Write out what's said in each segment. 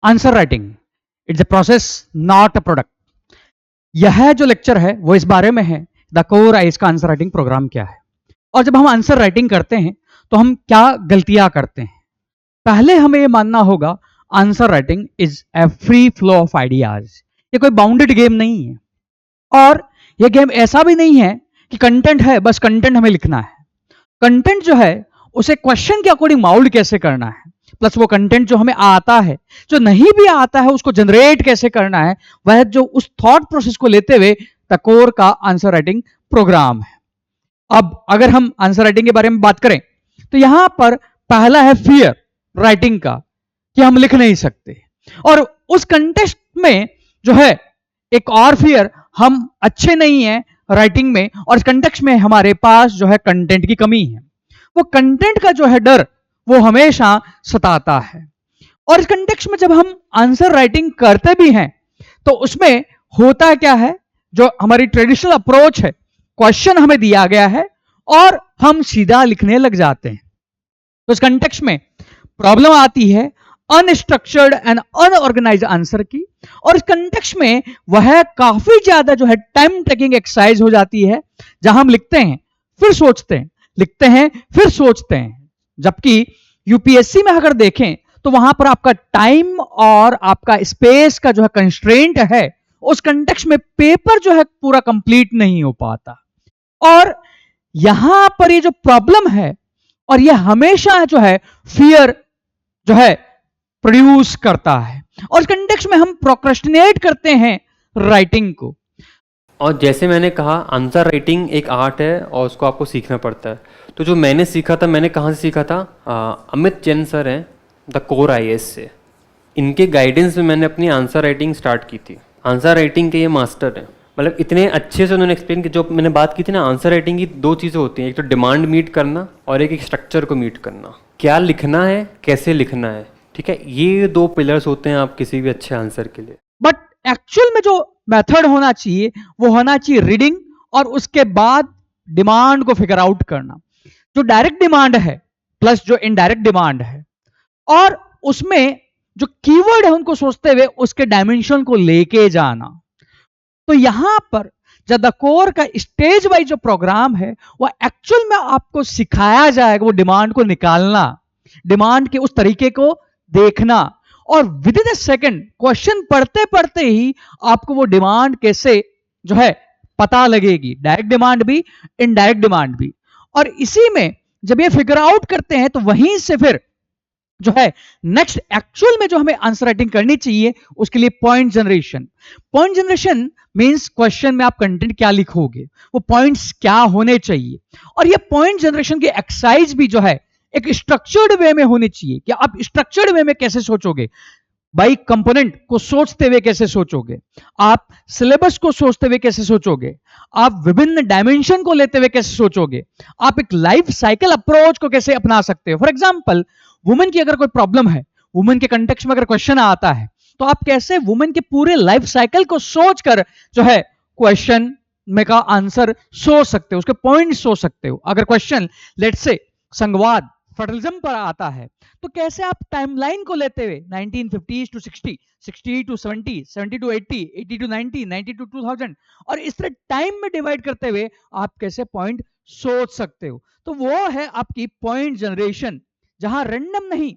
Answer writing it's a process not a product. यह जो lecture है वो इस बारे में है द कोर आईएएस का आंसर राइटिंग प्रोग्राम क्या है, और जब हम आंसर राइटिंग करते हैं तो हम क्या गलतियां करते हैं। पहले हमें ये मानना होगा answer writing is a free flow of ideas. ये कोई बाउंडेड गेम नहीं है, और ये गेम ऐसा भी नहीं है कि कंटेंट है बस कंटेंट हमें लिखना है। कंटेंट जो है उसे क्वेश्चन के अकॉर्डिंग माउल्ड कैसे करना है, प्लस वो कंटेंट जो हमें आता है, जो नहीं भी आता है उसको जनरेट कैसे करना है, वह जो उस थॉट प्रोसेस को लेते हुए द कोर का आंसर राइटिंग प्रोग्राम है। अब अगर हम आंसर राइटिंग के बारे में बात करें तो यहां पर पहला है फियर राइटिंग का, कि हम लिख नहीं सकते, और उस कंटेक्स्ट में जो है एक और फियर, हम अच्छे नहीं हैं राइटिंग में, और इस कंटेक्स्ट में हमारे पास जो है कंटेंट की कमी है। वो कंटेंट का जो है डर वो हमेशा सताता है। और इस कंटेक्स्ट में जब हम आंसर राइटिंग करते भी हैं तो उसमें होता क्या है, जो हमारी ट्रेडिशनल अप्रोच है, क्वेश्चन हमें दिया गया है और हम सीधा लिखने लग जाते हैं। तो इस कंटेक्स्ट में प्रॉब्लम आती है अनस्ट्रक्चर्ड एंड अनऑर्गेनाइज्ड आंसर की, और इस कंटेक्स्ट में वह काफी ज्यादा जो है टाइम टेकिंग एक्सरसाइज हो जाती है, जहां हम लिखते हैं फिर सोचते हैं, लिखते हैं फिर सोचते हैं। जबकि यूपीएससी में अगर देखें तो वहां पर आपका टाइम और आपका स्पेस का जो है कंस्ट्रेंट है, उस कंटेक्स्ट में पेपर जो है पूरा कंप्लीट नहीं हो पाता। और यहां पर ये जो प्रॉब्लम है, और ये हमेशा जो है फियर जो है प्रोड्यूस करता है, और इस कंटेक्स्ट में हम प्रोक्रेस्टिनेट करते हैं राइटिंग को। और जैसे मैंने कहा आंसर राइटिंग एक आर्ट है और उसको आपको सीखना पड़ता है। तो जो मैंने सीखा था, मैंने कहाँ से सीखा था? अमित जैन सर हैं द कोर आईएएस से, इनके गाइडेंस में मैंने अपनी आंसर राइटिंग स्टार्ट की थी। आंसर राइटिंग के ये मास्टर हैं, मतलब इतने अच्छे से उन्होंने एक्सप्लेन किया। जो मैंने बात की थी ना, आंसर राइटिंग की दो चीज़ें होती हैं, एक तो डिमांड मीट करना और एक स्ट्रक्चर को मीट करना। क्या लिखना है, कैसे लिखना है, ठीक है, ये दो पिलर्स होते हैं आप किसी भी अच्छे आंसर के लिए। बट एक्चुअल में जो मेथड होना चाहिए वो होना चाहिए रीडिंग, और उसके बाद डिमांड को फिगर आउट करना। जो डायरेक्ट डिमांड है प्लस जो इनडायरेक्ट डिमांड है, और उसमें जो कीवर्ड है उनको सोचते हुए उसके डायमेंशन को लेके जाना। तो यहां पर जब द कोर का स्टेज वाइज जो प्रोग्राम है वो एक्चुअल में आपको सिखाया जाएगा, वो डिमांड को निकालना, डिमांड के उस तरीके को देखना, और with in a second question पढ़ते पढ़ते ही आपको वो डिमांड कैसे जो है पता लगेगी, डायरेक्ट डिमांड भी इनडायरेक्ट डिमांड भी। और इसी में जब ये फिगर आउट करते हैं तो वहीं से फिर जो है नेक्स्ट एक्चुअल में जो हमें आंसर राइटिंग करनी चाहिए उसके लिए point generation. Point generation means question में आप कंटेंट क्या लिखोगे, वो पॉइंट्स क्या होने चाहिए, और ये पॉइंट जनरेशन की एक्सरसाइज भी जो है एक स्ट्रक्चर्ड वे में होनी चाहिए। कि आप स्ट्रक्चर्ड वे में कैसे सोचोगे, बाई कंपोनेंट को सोचते हुए कैसे सोचोगे, आप सिलेबस को सोचते हुए कैसे सोचोगे, आप विभिन्न डायमेंशन को लेते हुए कैसे सोचोगे, आप एक लाइफ साइकिल अप्रोच को कैसे अपना सकते हो। फॉर एग्जाम्पल, वुमेन की अगर कोई प्रॉब्लम है, वुमेन के कंटेक्स्ट में अगर क्वेश्चन आता है, तो आप कैसे वुमेन के पूरे लाइफ साइकिल को सोचकर जो है क्वेश्चन में का आंसर सोच सकते हो, उसके पॉइंट सोच सकते हो। अगर क्वेश्चन लेट्स से संघवाद फेडरलिज्म पर आता है, तो कैसे आप टाइमलाइन को लेते हुए 1950 to 60, 60 to 70, 70 to 80, 80 to 90, 90 to 2000, और इस तरह टाइम में डिवाइड करते हुए आप कैसे पॉइंट सोच सकते हो। तो वो है आपकी पॉइंट जनरेशन, जहां रैंडम नहीं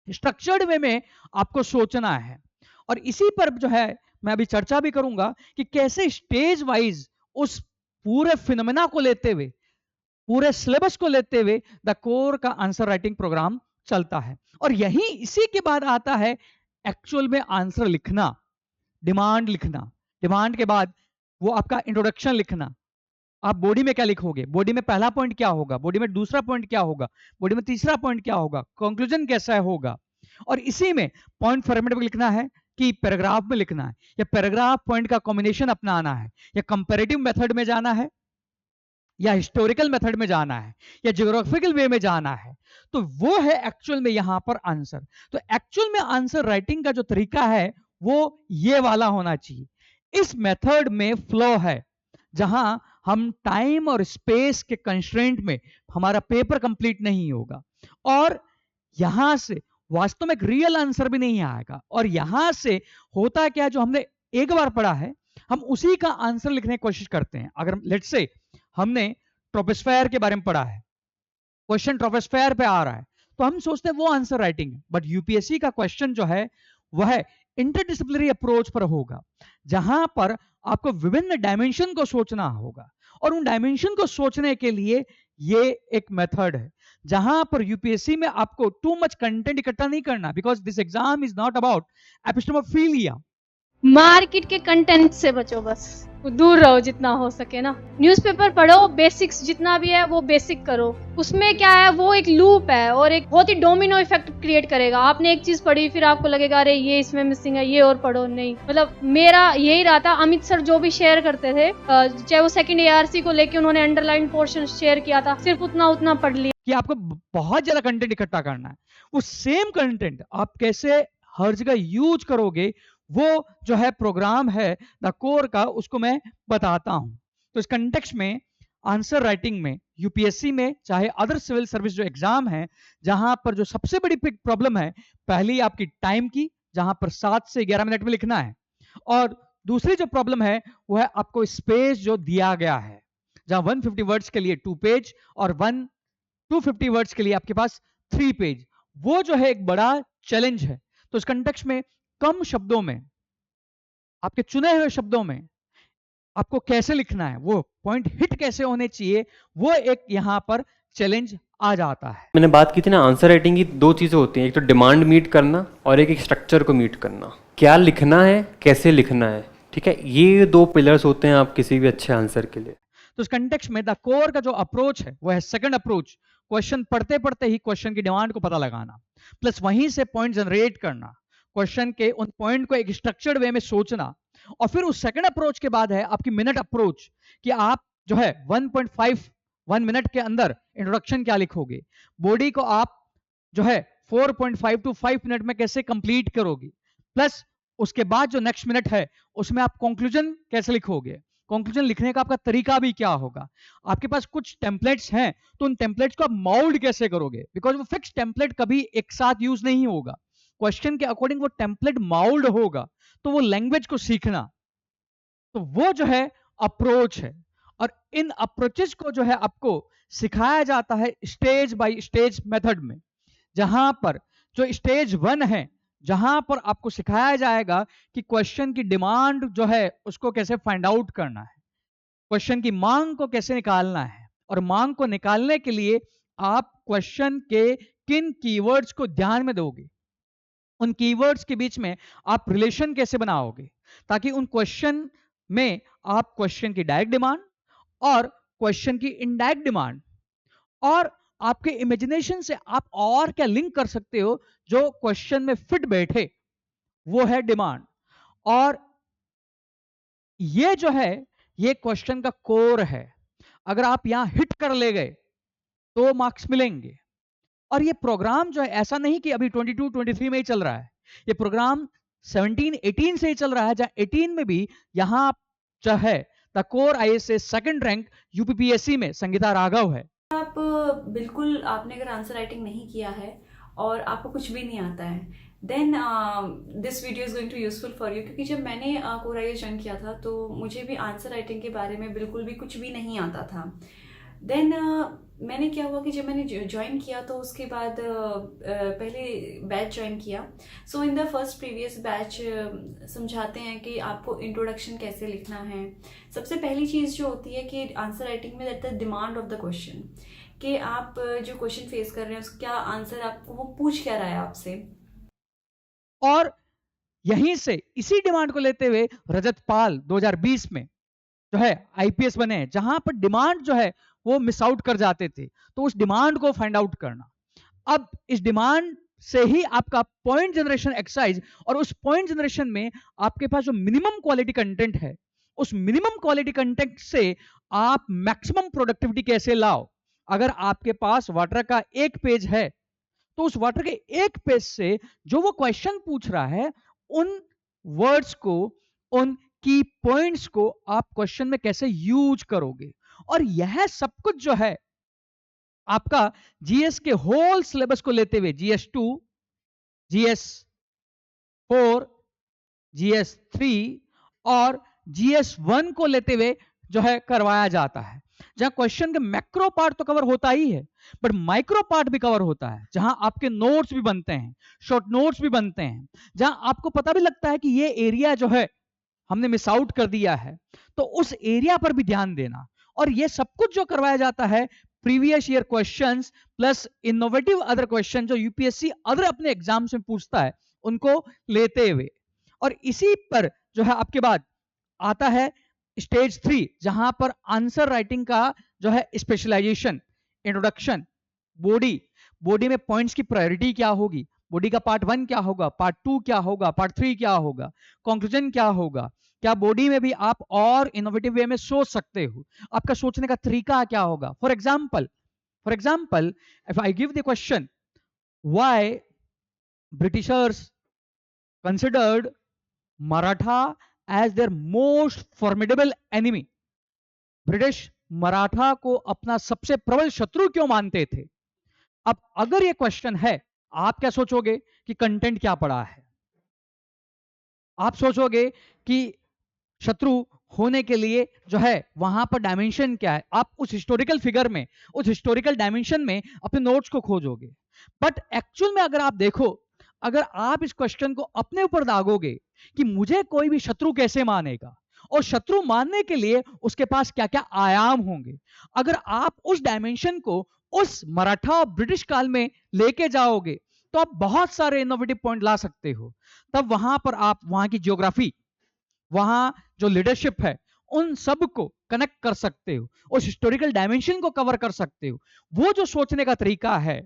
स्ट्रक्चर्ड वे में आपको सोचना है। और इसी पर जो है मैं अभी चर्चा भी करूंगा कि कैसे स्टेज वाइज उस पूरे फिनोमेना को लेते हुए, पूरे सिलेबस को लेते हुए द कोर का आंसर राइटिंग प्रोग्राम चलता है। और यही इसी के बाद आता है एक्चुअल में आंसर लिखना, डिमांड लिखना, डिमांड के बाद वो आपका इंट्रोडक्शन लिखना। आप बॉडी में क्या लिखोगे, बॉडी में पहला पॉइंट क्या होगा, बॉडी में दूसरा पॉइंट क्या होगा, बॉडी में तीसरा पॉइंट क्या होगा, कंक्लूजन कैसा होगा। और इसी में पॉइंट फॉर्मेट में लिखना है कि पैराग्राफ में लिखना है, या पैराग्राफ पॉइंट का कॉम्बिनेशन अपनाना है, या कंपैरेटिव मेथड में जाना है, या हिस्टोरिकल मेथड में जाना है, या ज्योग्राफिकल वे में जाना है। तो वो है एक्चुअल में यहां पर आंसर। तो एक्चुअल में आंसर राइटिंग का जो तरीका है वो ये वाला होना चाहिए। इस मेथड में फ्लो है जहां हम टाइम और स्पेस के कंस्ट्रेंट में हमारा पेपर कंप्लीट नहीं होगा, और यहां से वास्तव में एक रियल आंसर भी नहीं आएगा। और यहां से होता क्या, जो हमने एक बार पढ़ा है हम उसी का आंसर लिखने की कोशिश करते हैं। अगर लेट्स से हमने ट्रोपोस्फेयर के बारे में पढ़ा है, क्वेश्चन ट्रोपोस्फेयर पे आ रहा है, तो हम सोचते हैं वो आंसर राइटिंग है। बट यूपीएससी का क्वेश्चन जो है वह इंटरडिसिप्लिनरी अप्रोच पर होगा, जहां पर आपको विभिन्न डायमेंशन को सोचना होगा। और उन डायमेंशन को सोचने के लिए ये एक मेथड है, जहां पर यूपीएससी में आपको टू मच कंटेंट इकट्ठा नहीं करना, because this exam is not about epistemophilia. Market के कंटेंट से बचो, बस दूर रहो जितना हो सके ना। न्यूज़पेपर पढ़ो, बेसिक्स जितना भी है वो बेसिक करो। उसमें क्या है, वो एक लूप है और एक बहुत ही डोमिनो इफेक्ट क्रिएट करेगा। आपने एक चीज पढ़ी, फिर आपको लगेगा अरे ये इसमें मिसिंग है, ये और पढ़ो। नहीं, मतलब मेरा यही रहा था। अमित सर जो भी शेयर करते थे, चाहे वो सेकंड एआरसी को लेके उन्होंने अंडरलाइन पोर्शन शेयर किया था, सिर्फ उतना पढ़ लिया कि आपको बहुत ज्यादा कंटेंट इकट्ठा करना है। वो सेम कंटेंट आप कैसे हर जगह यूज करोगे, वो जो है प्रोग्राम है द कोर का, उसको मैं बताता हूं। तो इस कंटेक्स्ट में आंसर राइटिंग में यूपीएससी में चाहे अदर सिविल सर्विस जो एग्जाम है, जहां पर जो सबसे बड़ी प्रॉब्लम है, पहली आपकी टाइम की, जहां पर 7 से 11 मिनट में लिखना है। और दूसरी जो प्रॉब्लम है वो है आपको स्पेस जो दिया गया है, जहां 150 वर्ड्स के लिए 2 पेज और 250 वर्ड्स के लिए आपके पास 3 पेज, वो जो है एक बड़ा चैलेंज है। तो इस कंटेक्स्ट में कम शब्दों में, आपके चुने हुए शब्दों में आपको कैसे लिखना है, वो पॉइंट हिट कैसे होने चाहिए, वो एक यहां पर चैलेंज आ जाता है। मैंने बात की थी ना, आंसर राइटिंग की दो चीज़ें होती हैं, एक तो डिमांड मीट करना और एक स्ट्रक्चर को मीट करना। क्या लिखना है, कैसे लिखना है, ठीक है, ये दो पिलर्स होते हैं आप किसी भी अच्छे आंसर के लिए। तो इस कंटेक्स्ट में द कोर का जो अप्रोच है वो है सेकंड अप्रोच, क्वेश्चन पढ़ते पढ़ते ही क्वेश्चन की डिमांड को पता लगाना, प्लस वहीं से पॉइंट जनरेट करना, क्वेश्चन के उन पॉइंट को एक स्ट्रक्चर्ड वे में सोचना। और फिर उस सेकंड अप्रोच के बाद है आपकी मिनट अप्रोच, कि आप जो है 1 मिनट के अंदर इंट्रोडक्शन क्या लिखोगे, बॉडी को आप जो है 4.5 to 5 मिनट में कैसे कंप्लीट करोगे, प्लस उसके बाद जो नेक्स्ट मिनट है उसमें आप कंक्लूजन कैसे लिखोगे, कंक्लूजन लिखने का आपका तरीका भी क्या होगा। आपके पास कुछ टेम्पलेट्स हैं, तो उन टेम्पलेट्स को आप माउल्ड कैसे करोगे, बिकॉज वो फिक्स टेम्पलेट कभी एक साथ यूज नहीं होगा, क्वेश्चन के अकॉर्डिंग वो टेम्पलेट माउल्ड होगा। तो वो लैंग्वेज को सीखना, तो वो जो है अप्रोच है। और इन अप्रोचेस को जो है आपको सिखाया जाता है स्टेज बाय स्टेज मेथड में, जहां पर जो स्टेज 1 है, जहां पर आपको सिखाया जाएगा कि क्वेश्चन की डिमांड जो है उसको कैसे फाइंड आउट करना है, क्वेश्चन की मांग को कैसे निकालना है, और मांग को निकालने के लिए आप क्वेश्चन के किन कीवर्ड्स को ध्यान में दोगे, उन कीवर्ड्स के बीच में आप रिलेशन कैसे बनाओगे, ताकि उन क्वेश्चन में आप क्वेश्चन की डायरेक्ट डिमांड और क्वेश्चन की इनडायरेक्ट डिमांड और आपके इमेजिनेशन से आप और क्या लिंक कर सकते हो जो क्वेश्चन में फिट बैठे, वो है डिमांड। और ये जो है ये क्वेश्चन का कोर है। अगर आप यहां हिट कर ले गए तो मार्क्स मिलेंगे। और ये प्रोग्राम जो है ऐसा नहीं कि अभी 22 23 में ही चल रहा है, ये प्रोग्राम 17 18 से ही चल रहा है, जहां 18 में भी यहां जो है the core IAS second rank UPPSC में संगीता राघव है। आप बिल्कुल, आपने अगर आंसर राइटिंग नहीं किया है और आपको कुछ भी नहीं आता है, then this video is going to useful for you. क्योंकि जब मैंने कोर आईएएस ज्वाइन किया था तो मुझे भी आंसर राइटिंग के बारे में बिल्कुल भी कुछ भी नहीं आता था। देन मैंने क्या हुआ कि जब मैंने ज्वाइन किया तो उसके बाद पहले बैच ज्वाइन किया। So in the first previous batch समझाते हैं कि आपको इंट्रोडक्शन कैसे लिखना है। सबसे पहली चीज़ जो होती है कि आंसर राइटिंग में that the demand of the question, कि आप जो क्वेश्चन फेस कर रहे हैं उसका क्या आंसर, आपको वो पूछ क्या रहा है आपसे। और यहीं से इसी डिमांड को लेते हुए रजत पाल 2020 में जो है आईपीएस बने, जहां पर डिमांड जो है वो मिस आउट कर जाते थे, तो उस डिमांड को फाइंड आउट करना। अब इस डिमांड से ही आपका पॉइंट जनरेशन एक्सरसाइज, और उस पॉइंट जनरेशन में आपके पास जो मिनिमम क्वालिटी कंटेंट है, उस मिनिमम क्वालिटी कंटेंट से आप मैक्सिमम प्रोडक्टिविटी कैसे लाओ। अगर आपके पास वाटर का एक पेज है, तो उस वाटर के एक पेज से जो वो क्वेश्चन पूछ रहा है, उन वर्ड्स को, उन की पॉइंट्स को आप क्वेश्चन में कैसे यूज करोगे। और यह सब कुछ जो है आपका जीएस के होल सिलेबस को लेते हुए, जीएस 2 GS4, GS3 और GS1 को लेते हुए जो है करवाया जाता है, जहां क्वेश्चन के मैक्रो पार्ट तो कवर होता ही है, बट माइक्रो पार्ट भी कवर होता है, जहां आपके नोट्स भी बनते हैं, शॉर्ट नोट्स भी बनते हैं, जहां आपको पता भी लगता है कि ये एरिया जो है हमने मिस आउट कर दिया है, तो उस एरिया पर भी ध्यान देना। और ये सब कुछ जो करवाया जाता है previous year questions plus innovative other question जो यूपीएससी अदर अपने एग्जाम्स में पूछता है उनको लेते हुए। और इसी पर जो है आपके बाद आता है स्टेज 3, जहां पर आंसर राइटिंग का जो है स्पेशलाइजेशन, इंट्रोडक्शन, बॉडी में पॉइंट्स की प्रायोरिटी क्या होगी, बॉडी का पार्ट 1 क्या होगा, पार्ट 2 क्या होगा, पार्ट 3 क्या होगा, कंक्लूजन क्या होगा, क्या बॉडी में भी आप और इनोवेटिव वे में सोच सकते हो, आपका सोचने का तरीका क्या होगा। For example if I give the question why Britishers considered Maratha as their most formidable enemy, British Maratha को अपना सबसे प्रबल शत्रु क्यों मानते थे। अब अगर ये क्वेश्चन है, आप क्या सोचोगे कि कंटेंट क्या पड़ा है, आप सोचोगे कि शत्रु होने के लिए जो है वहां पर डायमेंशन क्या है, आप उस हिस्टोरिकल फिगर में, उस हिस्टोरिकल डायमेंशन में अपने नोट्स को खोजोगे। बट एक्चुअल में अगर आप देखो, अगर आप इस क्वेश्चन को अपने ऊपर दागोगे कि मुझे कोई भी शत्रु कैसे मानेगा और शत्रु मानने के लिए उसके पास क्या क्या आयाम होंगे, अगर आप उस डायमेंशन को उस मराठा और ब्रिटिश काल में लेके जाओगे तो आप बहुत सारे इनोवेटिव पॉइंट ला सकते हो। तब वहां पर आप वहां की ज्योग्राफी, वहां जो लीडरशिप है, उन सब को कनेक्ट कर सकते हो, उस हिस्टोरिकल डायमेंशन को कवर कर सकते हो। वो जो सोचने का तरीका है,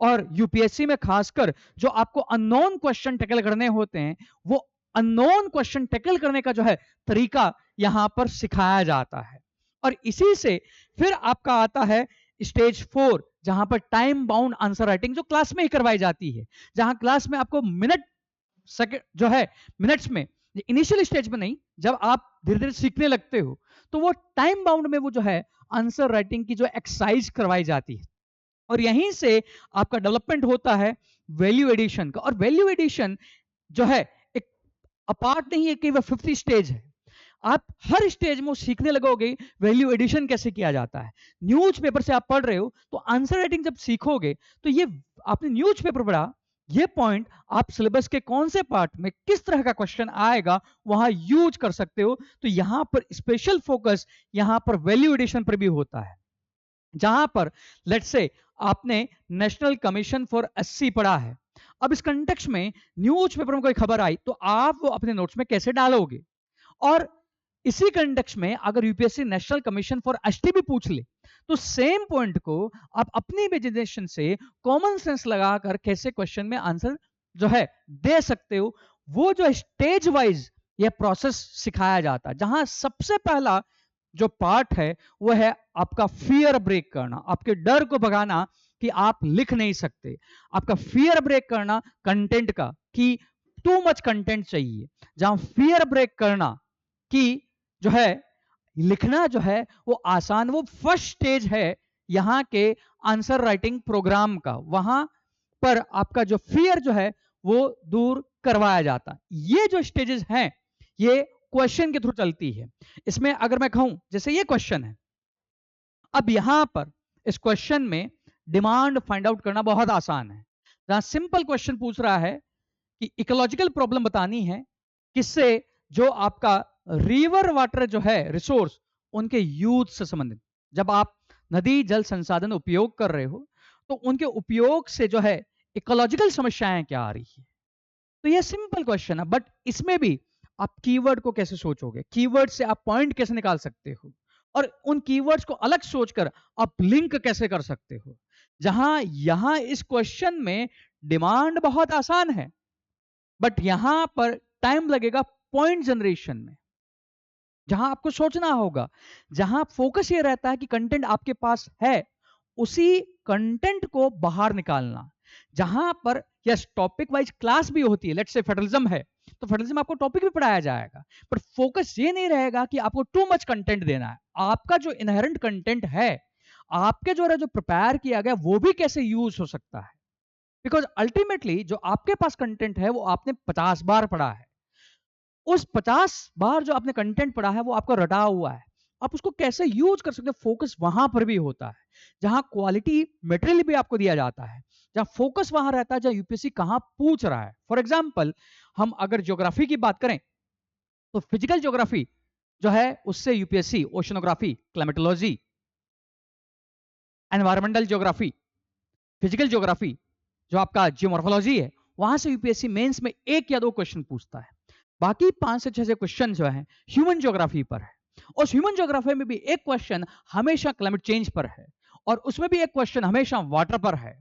और यूपीएससी में खासकर जो आपको अननोन क्वेश्चन टैकल करने होते हैं, वो अननोन क्वेश्चन टैकल करने का जो है तरीका यहां पर सिखाया जाता है। और इसी से फिर आपका आता है स्टेज 4, जहां पर टाइम बाउंड आंसर राइटिंग जो क्लास में ही करवाई जाती है, जहां क्लास में आपको मिनट सेकंड जो है मिनट्स में, इनिशियल स्टेज में नहीं, जब आप धीरे धीरे सीखने लगते हो तो वो टाइम बाउंड में वो जो है आंसर राइटिंग की जो एक्सरसाइज करवाई जाती है। और यहीं से आपका डेवलपमेंट होता है वैल्यू एडिशन का। और वैल्यू एडिशन जो है एक अपार्ट नहीं है कि वह 50 स्टेज है, आप हर स्टेज में सीखने लगोगे वैल्यू एडिशन कैसे किया जाता है। न्यूज़पेपर से आप पढ़ रहे हो तो आंसर राइटिंग जब सीखोगे तो ये आपने न्यूज़पेपर पढ़ा, ये पॉइंट आप सिलेबस के कौन से पार्ट में किस तरह का क्वेश्चन आएगा वहां यूज कर सकते हो। तो यहां पर स्पेशल फोकस यहां पर वैल्यू एडिशन पर भी होता है, जहां पर लेट्स से आपने नेशनल कमीशन फॉर एससी पढ़ा है, अब इस कंटेक्स्ट में न्यूज़पेपर में कोई खबर आई तो आप वो अपने नोट्स में कैसे डालोगे। और इसी कंटेक्स्ट में अगर UPSC national commission for ST भी पूछ ले तो सेम पॉइंट को आप अपनी इमेजिनेशन से कॉमन सेंस लगाकर कैसे क्वेश्चन में आंसर जो है दे सकते हो। वो जो स्टेज वाइज ये प्रोसेस सिखाया जाता है, जहां सबसे पहला जो पार्ट है वो है आपका फियर ब्रेक करना, आपके डर को भगाना कि आप लिख नहीं सकते, आपका फियर ब्रेक करना कंटेंट का कि टू मच कंटेंट चाहिए, जहां फियर ब्रेक करना कि जो है लिखना जो है वो आसान, वो फर्स्ट स्टेज है यहां के आंसर राइटिंग प्रोग्राम का। वहां पर आपका जो फियर जो है वो दूर करवाया जाता है। ये जो स्टेजेस हैं ये क्वेश्चन के थ्रू चलती है। इसमें अगर मैं कहूं जैसे ये क्वेश्चन है, अब यहां पर इस क्वेश्चन में डिमांड फाइंड आउट करना बहुत आसान है, जहां सिंपल क्वेश्चन पूछ रहा है कि इकोलॉजिकल प्रॉब्लम बतानी है किससे, जो आपका रिवर वाटर जो है रिसोर्स उनके यूज से संबंधित। जब आप नदी जल संसाधन उपयोग कर रहे हो तो उनके उपयोग से जो है इकोलॉजिकल समस्याएं क्या आ रही है। तो ये सिंपल क्वेश्चन है, बट इसमें भी आप कीवर्ड को कैसे सोचोगे, कीवर्ड से आप पॉइंट कैसे निकाल सकते हो, और उन कीवर्ड्स को अलग सोचकर आप लिंक कैसे कर सकते हो। जहां यहां इस क्वेश्चन में डिमांड बहुत आसान है, बट यहां पर टाइम लगेगा पॉइंट जनरेशन में, जहां आपको सोचना होगा, जहां फोकस ये रहता है कि कंटेंट आपके पास है उसी कंटेंट को बाहर निकालना। जहां पर यस टॉपिक वाइज क्लास भी होती है, लेट्स से फेडरलिज्म है तो फेडरलिज्म आपको टॉपिक भी पढ़ाया जाएगा, पर फोकस ये नहीं रहेगा कि आपको टू मच कंटेंट देना है। आपका जो इनहेरेंट कंटेंट है, आपके जो प्रिपेयर किया गया वो भी कैसे यूज हो सकता है। बिकॉज अल्टीमेटली जो आपके पास कंटेंट है वो आपने 50 बार पढ़ा है, उस 50 बार जो आपने कंटेंट पढ़ा है वो आपका रटा हुआ है, आप उसको कैसे यूज कर सकते हैं, फोकस वहां पर भी होता है जहां क्वालिटी मटेरियल भी आपको दिया जाता है, जहां फोकस वहां रहता है जहां यूपीएससी कहां पूछ रहा है। फॉर एग्जाम्पल हम अगर ज्योग्राफी की बात करें तो फिजिकल ज्योग्राफी जो है उससे UPSC oceanography, climatology, environmental geography, physical geography जो आपका जियोमॉर्फोलॉजी है, वहां से यूपीएससी मेंस में एक या दो क्वेश्चन पूछता है। बाकी 5 से 6 क्वेश्चन जो है ह्यूमन ज्योग्राफी पर है, और ह्यूमन ज्योग्राफी में भी एक क्वेश्चन हमेशा क्लाइमेट चेंज पर है, और उसमें भी एक क्वेश्चन हमेशा वाटर पर है।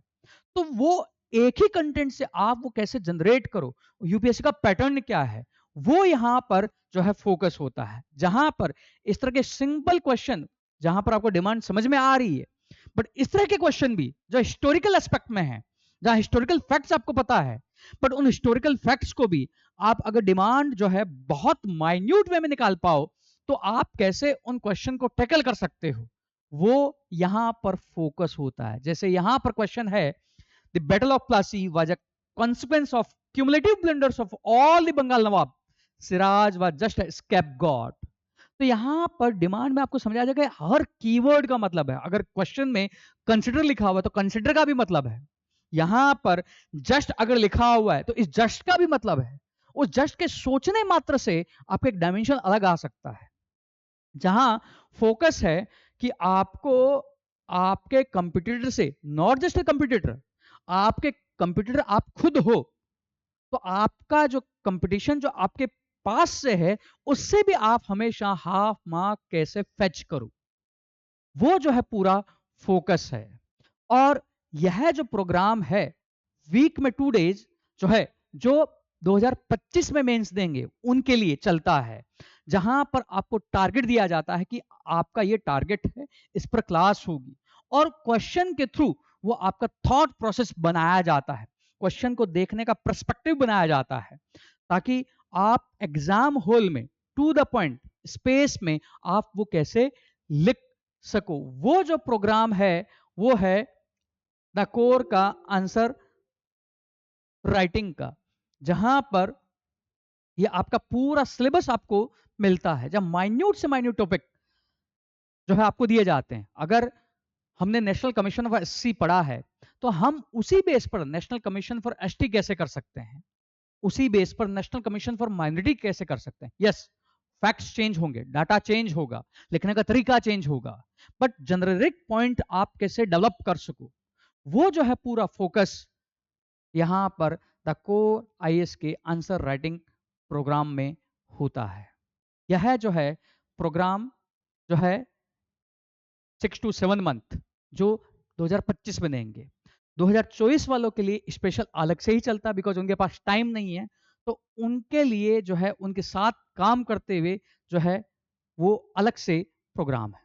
तो वो एक ही कंटेंट से आप वो कैसे जनरेट करो, यूपीएससी का पैटर्न क्या है, वो यहां पर जो है फोकस होता है। जहां पर इस तरह के सिंपल क्वेश्चन, जहां पर आपको डिमांड समझ में आ रही है, बट इस तरह के क्वेश्चन भी जो हिस्टोरिकल एस्पेक्ट में है, जहां हिस्टोरिकल फैक्ट्स आपको पता है, बट उन हिस्टोरिकल फैक्ट्स को भी आप अगर डिमांड जो है बहुत माइन्यूट वे में निकाल पाओ, तो आप कैसे उन क्वेश्चन को टैकल कर सकते हो, वो यहां पर फोकस होता है। जैसे यहां पर क्वेश्चन है, the battle of Plassey was a consequence of cumulative blunders of all the Bengal Nawab. Siraj was just a scapegoat. तो यहां पर डिमांड में आपको समझा जाएगा हर कीवर्ड का मतलब है। अगर क्वेश्चन में कंसिडर लिखा हुआ है तो कंसिडर का भी मतलब है, यहां पर जस्ट अगर लिखा हुआ है तो इस जस्ट का भी मतलब है। उस जस्ट के सोचने मात्र से आपका एक डायमेंशन अलग आ सकता है, जहां फोकस है कि आपको आपके कंपटीटर से, नॉट जस्ट ए कंपटीटर, आपके कंपटीटर आप खुद हो, तो आपका जो कंपटीशन जो आपके पास से है उससे भी आप हमेशा हाफ मार्क कैसे फेच करो, वो जो है पूरा फोकस है। और यह जो प्रोग्राम है वीक में 2 डेज जो है, जो 2025 में मेंस देंगे उनके लिए चलता है, जहां पर आपको टारगेट दिया जाता है कि आपका ये टारगेट है, इस पर क्लास होगी, और क्वेश्चन के थ्रू वो आपका थॉट प्रोसेस बनाया जाता है, क्वेश्चन को देखने का पर्सपेक्टिव बनाया जाता है, ताकि आप एग्जाम हॉल में टू द पॉइंट स्पेस में आप वो कैसे लिख सको। वो जो प्रोग्राम है वो है द कोर का आंसर राइटिंग का, जहां पर ये आपका पूरा सिलेबस आपको मिलता है, जब माइन्यूट से माइन्यूट टॉपिक जो है आपको दिए जाते हैं। अगर हमने नेशनल कमीशन ऑफ एससी पढ़ा है तो हम उसी बेस पर नेशनल कमीशन फॉर एसटी कैसे कर सकते हैं, उसी बेस पर नेशनल कमीशन फॉर माइनॉरिटी कैसे कर सकते हैं। यस, फैक्ट्स चेंज होंगे, डाटा चेंज होगा, लिखने का तरीका चेंज होगा, बट जेनरिक पॉइंट आप कैसे डेवलप कर सको, वो जो है पूरा फोकस यहां पर द कोर आईएएस के आंसर राइटिंग प्रोग्राम में होता है। यह जो है प्रोग्राम जो है 6 to 7 मंथ जो 2025 में देंगे, 2024 वालों के लिए स्पेशल अलग से ही चलता, बिकॉज उनके पास टाइम नहीं है, तो उनके लिए जो है उनके साथ काम करते हुए जो है वो अलग से प्रोग्राम है।